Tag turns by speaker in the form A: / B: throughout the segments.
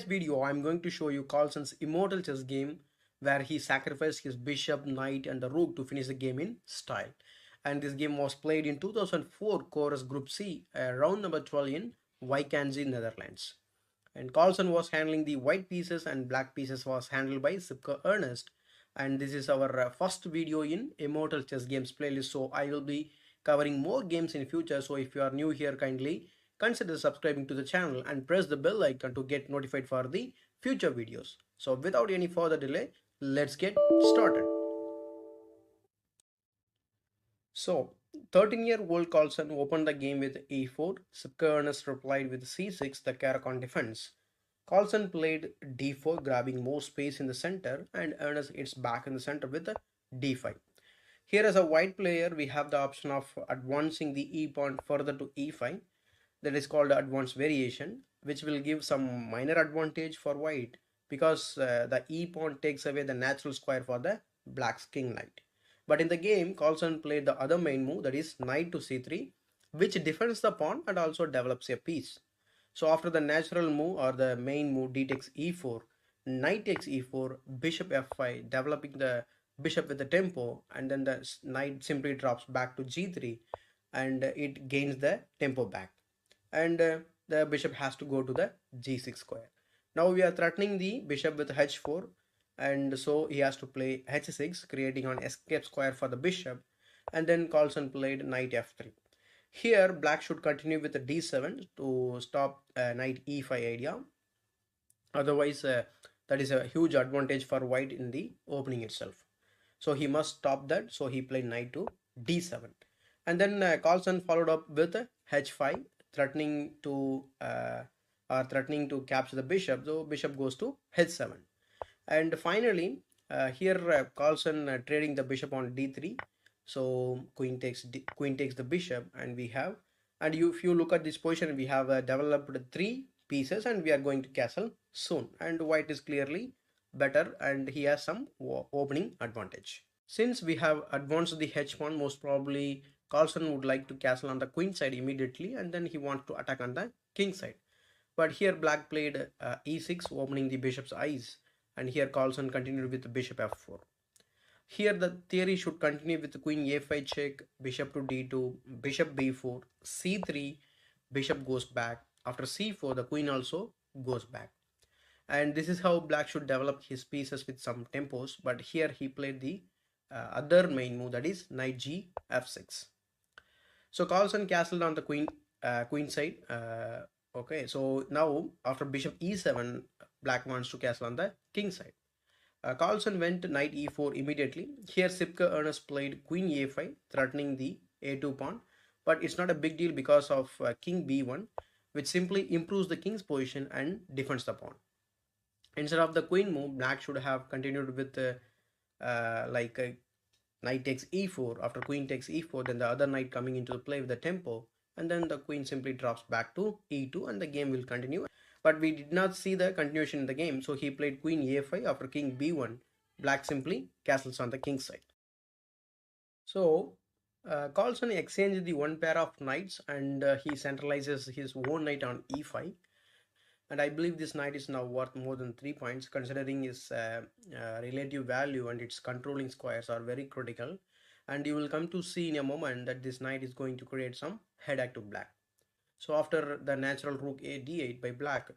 A: video, I'm going to show you Carlsen's Immortal Chess game where he sacrificed his bishop, knight and the rook to finish the game in style. And this game was played in 2004 Chorus Group C, round number 12 in Wykanzi, Netherlands. And Carlsen was handling the white pieces and black pieces was handled by Sipke Ernst. And this is our first video in Immortal Chess Games playlist. So I will be covering more games in future. So if you are new here, kindly consider subscribing to the channel and press the bell icon to get notified for the future videos. So without any further delay, let's get started. So 13-year-old Carlsen opened the game with e4. Sipke Ernst replied with c6, the Caracon defense. Carlsen played d4, grabbing more space in the center, and Ernst hits back in the center with d5. Here as a white player, we have the option of advancing the e pawn further to e5. That is called advanced variation, which will give some minor advantage for white because the e pawn takes away the natural square for the black's king knight. But in the game, Carlsen played the other main move, that is knight to c3, which defends the pawn and also develops a piece. So after the natural move or the main move d takes e4, knight takes e4, bishop f5, developing the bishop with the tempo, and then the knight simply drops back to g3 and it gains the tempo back. And the bishop has to go to the g6 square. Now we are threatening the bishop with h4, and so he has to play h6, creating an escape square for the bishop, and then Carlsen played knight f3. Here black should continue with the d7 to stop knight e5 idea. Otherwise that is a huge advantage for white in the opening itself. So he must stop that, so he played knight to d7. And then Carlsen followed up with h5, threatening to capture the bishop, so bishop goes to h7. And finally here Carlsen trading the bishop on d3, so queen takes the bishop, and we have, and if you look at this position, we have developed 3 pieces and we are going to castle soon, and white is clearly better and he has some opening advantage. Since we have advanced the h1, most probably Carlsen would like to castle on the queen side immediately, and then he wants to attack on the king side. But here black played e6, opening the bishop's eyes, and here Carlsen continued with the bishop f4. Here the theory should continue with the queen a5 check, bishop to d2, bishop b4, c3, bishop goes back. After c4, the queen also goes back. And this is how black should develop his pieces with some tempos. But here he played the other main move, that is knight g f6. So Carlsen castled on the queen side. Okay, so now after bishop e7, black wants to castle on the king side. Carlsen went knight e4 immediately. Here Sipke Ernst played queen a5, threatening the a2 pawn, but it's not a big deal because of king b1, which simply improves the king's position and defends the pawn. Instead of the queen move, black should have continued with knight takes e4. After queen takes e4, then the other knight coming into the play with the tempo, and then the queen simply drops back to e2 and the game will continue. But we did not see the continuation in the game, so he played queen a5. After king b1, black simply castles on the king side. So Carlsen exchanged the one pair of knights, and he centralizes his own knight on e5. And I believe this knight is now worth more than 3 points, considering his relative value, and its controlling squares are very critical. And you will come to see in a moment that this knight is going to create some headache to black. So after the natural rook a d8 by black,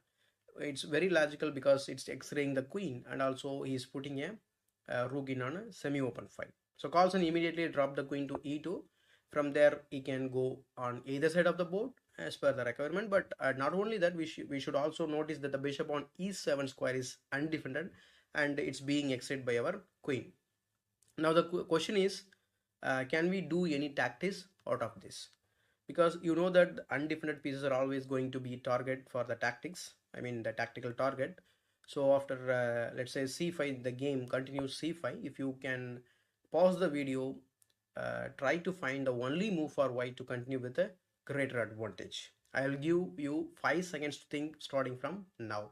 A: it's very logical because it's x-raying the queen, and also he's putting a rook in on a semi-open fight. So Carlsen immediately dropped the queen to e2. From there he can go on either side of the board as per the requirement. But not only that, we should also notice that the bishop on e7 square is undefended and it's being exited by our queen. Now the question is, can we do any tactics out of this? Because you know that undefended pieces are always going to be target for the tactics, I mean the tactical target. So after let's say c5, the game continues c5. If you can pause the video, try to find the only move for white to continue with a greater advantage. I will give you 5 seconds to think starting from now.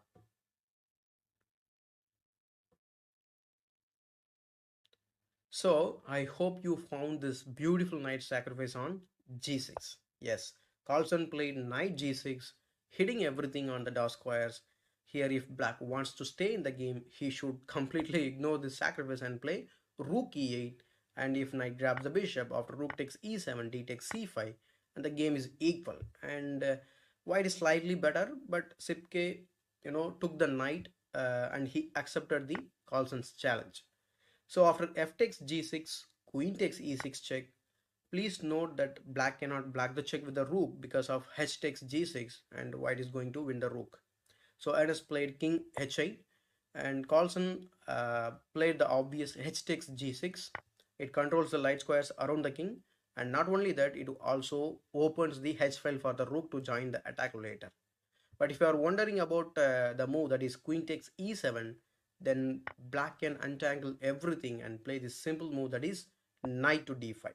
A: So I hope you found this beautiful knight sacrifice on g6. Yes, Carlsen played knight g6, hitting everything on the dark squares. Here if black wants to stay in the game, he should completely ignore this sacrifice and play rook e8, and if knight grabs the bishop after rook takes e7, d takes c5, and the game is equal. And white is slightly better, but Sipke, took the knight, and he accepted the Carlsen's challenge. So after f takes g6, queen takes e6 check. Please note that black cannot block the check with the rook because of h takes g6, and white is going to win the rook. So Ernst played king h8, and Carlsen played the obvious h takes g6. It controls the light squares around the king, and not only that, it also opens the h file for the rook to join the attack later. But if you are wondering about the move that is queen takes e7, then black can untangle everything and play this simple move that is knight to d5,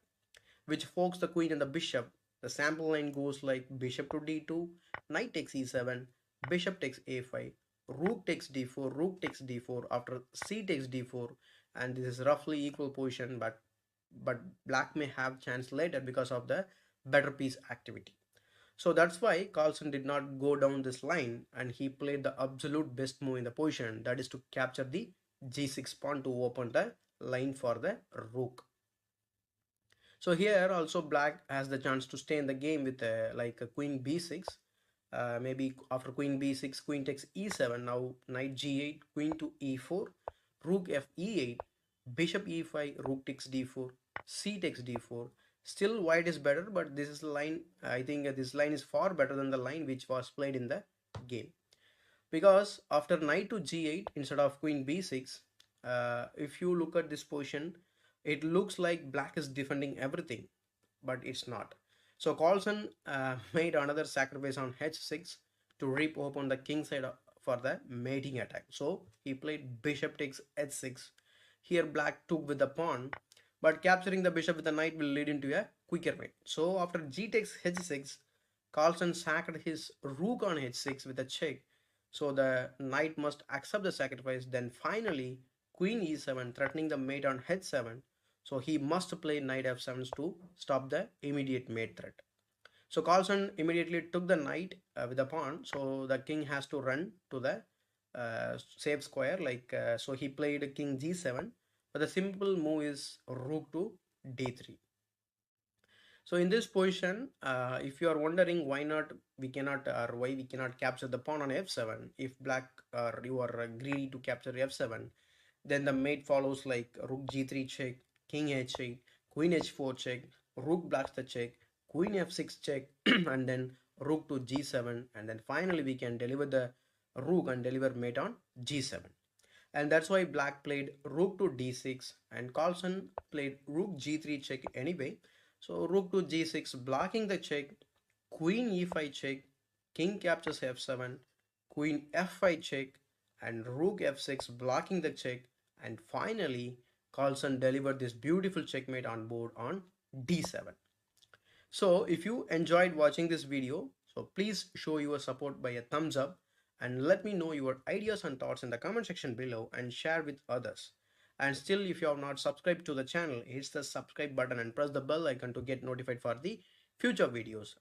A: which forks the queen and the bishop. The sample line goes like bishop to d2, knight takes e7, bishop takes a5, rook takes d4, rook takes d4 after c takes d4, and this is roughly equal position, but black may have chance later because of the better piece activity. So that's why Carlsen did not go down this line, and he played the absolute best move in the position, that is to capture the g6 pawn to open the line for the rook. So here also black has the chance to stay in the game with like a queen b6. Maybe after queen b6, queen takes e7. Now knight g8, queen to e4, rook f e8, bishop e5, rook takes d4, c takes d4. Still white is better, but this is the line. I think this line is far better than the line which was played in the game, because after knight to g8 instead of queen b6, if you look at this position, it looks like black is defending everything, but it's not. So Carlsen made another sacrifice on h6 to rip open the king side for the mating attack. So he played bishop takes h6. Here black took with the pawn, but capturing the bishop with the knight will lead into a quicker way. So after g takes h6, Carlsen sacked his rook on h6 with a check. So the knight must accept the sacrifice. Then finally queen e7 threatening the mate on h7. So he must play knight f7 to stop the immediate mate threat. So Carlsen immediately took the knight with the pawn. So the king has to run to the safe square. So he played king g7. But the simple move is rook to d3. So in this position, if you are wondering why we cannot capture the pawn on f7, if black or you are greedy to capture f7, then the mate follows like rook g3 check, king h8, queen h4 check, rook blocks the check, queen f6 check, and then rook to g7, and then finally we can deliver the rook and deliver mate on g7. And that's why black played rook to d6 and Carlsen played rook g3 check anyway. So rook to g6 blocking the check, queen e5 check, king captures f7, queen f5 check, and rook f6 blocking the check, and finally Carlsen delivered this beautiful checkmate on board on d7. So if you enjoyed watching this video, so please show your support by a thumbs up, and let me know your ideas and thoughts in the comment section below and share with others. And still, if you have not subscribed to the channel, hit the subscribe button and press the bell icon to get notified for the future videos.